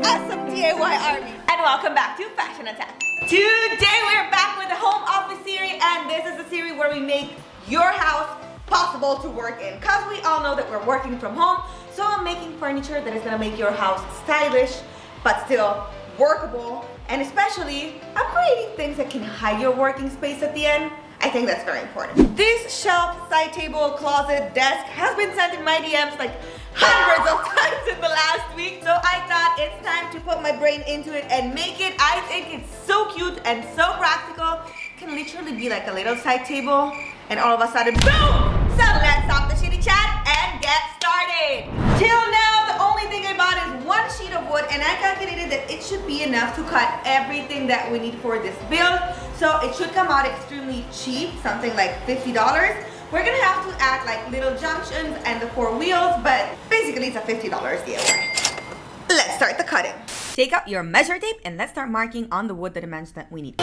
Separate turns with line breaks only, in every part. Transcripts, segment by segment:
awesome DIY army, and welcome back to Fashion Attack. Today we're back with the home office series, and this is the series where we make your house possible to work in, because we all know that we're working from home. So I'm making furniture that is going to make your house stylish but still workable, and especially I'm creating things that can hide your working space at the end. I think that's very important. This shelf, side table, closet, desk has been sent in my DMs like hundreds of times in the last week, so I thought it's time to put my brain into it and make it. I think it's so cute and so practical. It can literally be like a little side table, and all of a sudden, boom! So let's stop the shitty chat and get started. Till now, the only thing I bought is one sheet of wood, and I calculated that it should be enough to cut everything that we need for this build. So it should come out extremely cheap, something like $50. We're gonna have to add like little junctions and the 4 wheels, but basically it's a $50 DIY. Let's start the cutting. Take out your measure tape and let's start marking on the wood the dimensions that we need.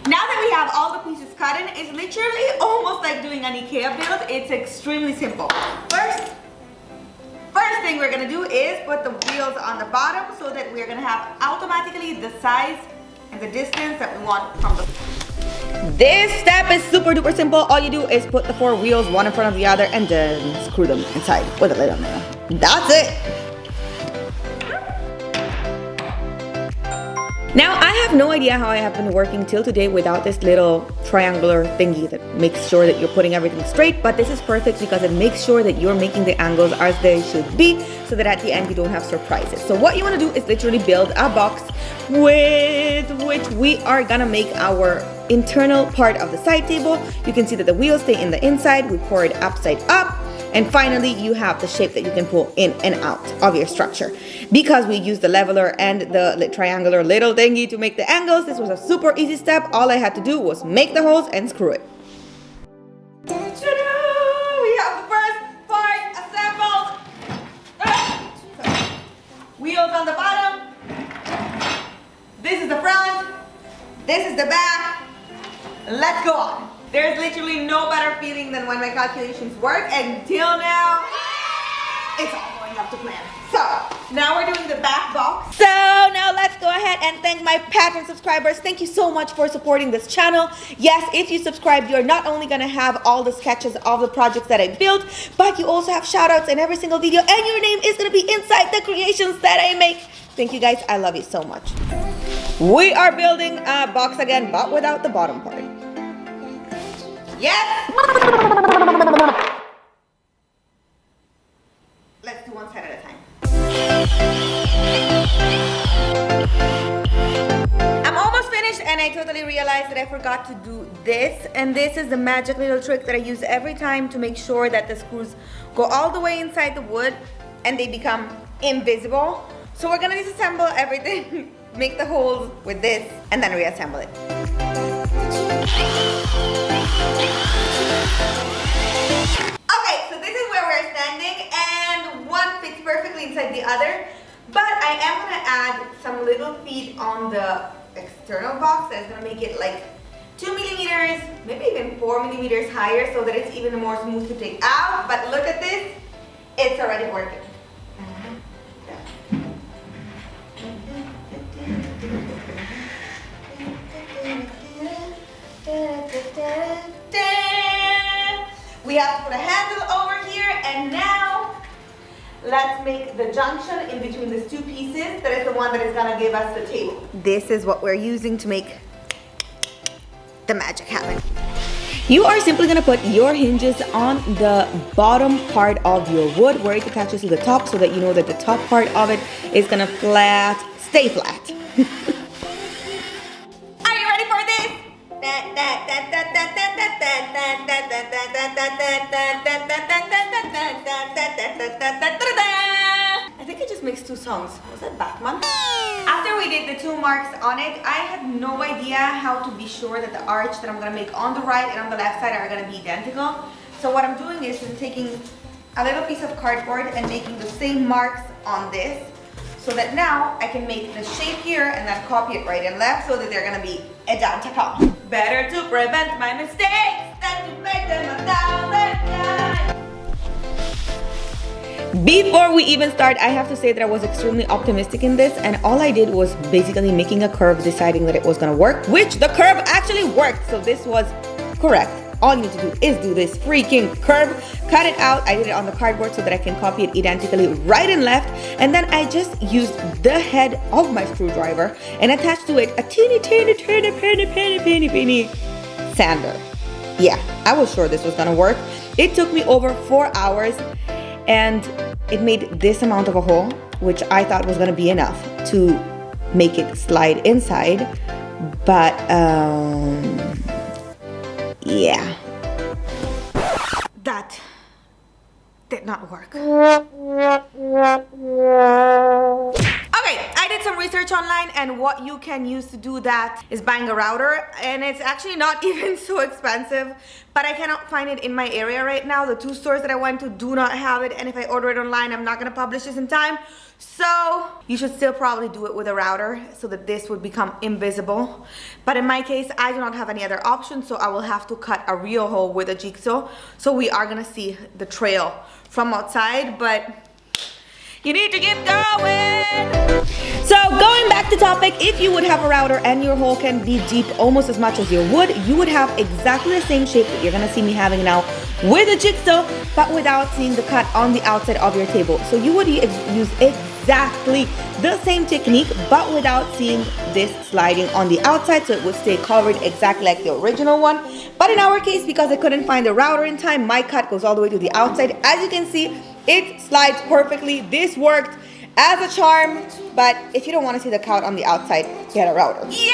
Now that we have all the pieces cut in, it's literally almost like doing an IKEA build. It's extremely simple. First thing we're gonna do is put the wheels on the bottom so that we're gonna have automatically the size and the distance that we want from the... This step is super duper simple. All you do is put the 4 wheels one in front of the other and then screw them inside with a little nail. That's it. Now, I have no idea how I have been working till today without this little triangular thingy that makes sure that you're putting everything straight, but this is perfect because it makes sure that you're making the angles as they should be so that at the end you don't have surprises. So what you want to do is literally build a box with which we are gonna make our internal part of the side table. You can see that the wheels stay in the inside, we pour it upside up. And finally, you have the shape that you can pull in and out of your structure. Because we used the leveler and the triangular little thingy to make the angles, this was a super easy step. All I had to do was make the holes and screw it. We have the first part assembled. Wheels on the bottom. This is the front. This is the back. Let's go on. There's literally no better feeling than when my calculations work, and until now, it's all going up to plan. So, now we're doing the back box. So, now let's go ahead and thank my Patreon subscribers. Thank you so much for supporting this channel. Yes, if you subscribe, you're not only gonna have all the sketches of the projects that I built, but you also have shout outs in every single video, and your name is gonna be inside the creations that I make. Thank you guys, I love you so much. We are building a box again, but without the bottom part. Yes! Let's do one side at a time. I'm almost finished, and I totally realized that I forgot to do this. And this is the magic little trick that I use every time to make sure that the screws go all the way inside the wood and they become invisible. So we're gonna disassemble everything, make the holes with this, and then reassemble it. Okay, so this is where we're standing, and one fits perfectly inside the other, but I am gonna add some little feet on the external box that is gonna make it like 2 millimeters, maybe even 4 millimeters higher, so that it's even more smooth to take out. But look at this, it's already working. We have to put a handle over here, and now let's make the junction in between these 2 pieces. That is the one that is gonna give us the table. This is what we're using to make the magic happen. You are simply gonna put your hinges on the bottom part of your wood where it attaches to the top, so that you know that the top part of it is gonna stay flat. Are you ready for this? I think I just mixed 2 songs. Was that Batman? After we did the 2 marks on it, I had no idea how to be sure that the arch that I'm gonna make on the right and on the left side are gonna be identical. So what I'm doing is I'm taking a little piece of cardboard and making the same marks on this, so that now I can make the shape here and then copy it right and left so that they're gonna be identical. Better to prevent my mistakes than to make them 1,000 times. Before we even start, I have to say that I was extremely optimistic in this, and all I did was basically making a curve, deciding that it was gonna work, which the curve actually worked, so this was correct. All you need to do is do this freaking curve, cut it out. I did it on the cardboard so that I can copy it identically right and left, and then I just used the head of my screwdriver and attached to it a teeny sander. Yeah, I was sure this was gonna work. It took me over 4 hours, and it made this amount of a hole, which I thought was gonna be enough to make it slide inside, but yeah, that did not work. Okay, I did some research online, and what you can use to do that is buying a router, and it's actually not even so expensive, but I cannot find it in my area right now. The 2 stores that I went to do not have it, and if I order it online, I'm not gonna publish this in time. So you should still probably do it with a router so that this would become invisible. But in my case, I do not have any other option, so I will have to cut a real hole with a jigsaw. So we are gonna see the trail from outside, but you need to get going. So going back to topic, if you would have a router and your hole can be deep almost as much as your wood, you would have exactly the same shape that you're gonna see me having now with a jigsaw, but without seeing the cut on the outside of your table. So you would use exactly the same technique, but without seeing this sliding on the outside, so it would stay covered exactly like the original one. But in our case, because I couldn't find the router in time, my cut goes all the way to the outside. As you can see, it slides perfectly. This worked as a charm, but if you don't want to see the cut on the outside, get a router. Yay!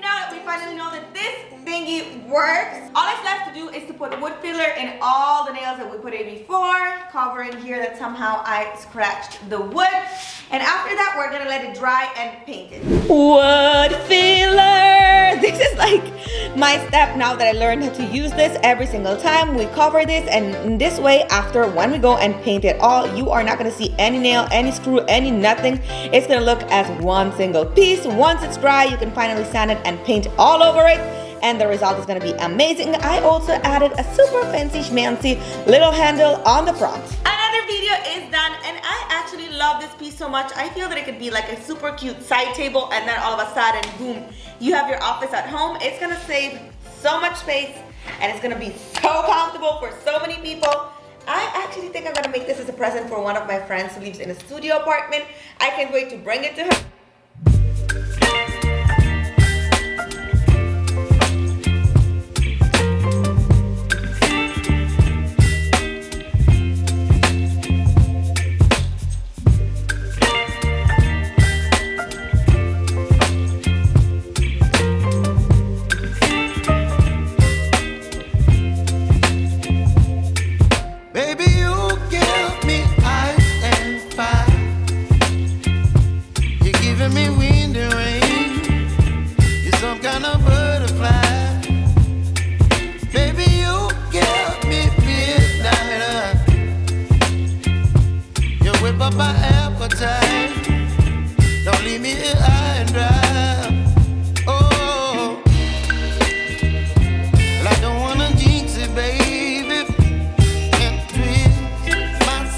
Now that we finally know that this thingy works, all that's left to do is to put wood filler in all the nails that we put in before, covering here that somehow I scratched the wood. And after that, we're gonna let it dry and paint it. Wood filler! This is like my step now that I learned how to use this every single time. We cover this, and in this way, after when we go and paint it all, you are not gonna see any nail, any screw, any nothing. It's gonna look as one single piece. Once it's dry, you can finally sand it and paint all over it, and the result is gonna be amazing. I also added a super fancy schmancy little handle on the front. Another video is done, and I actually love this piece so much. I feel that it could be like a super cute side table, and then all of a sudden, boom, you have your office at home. It's gonna save so much space, and it's gonna be so comfortable for so many people. I actually think I'm gonna make this as a present for one of my friends who lives in a studio apartment. I can't wait to bring it to her.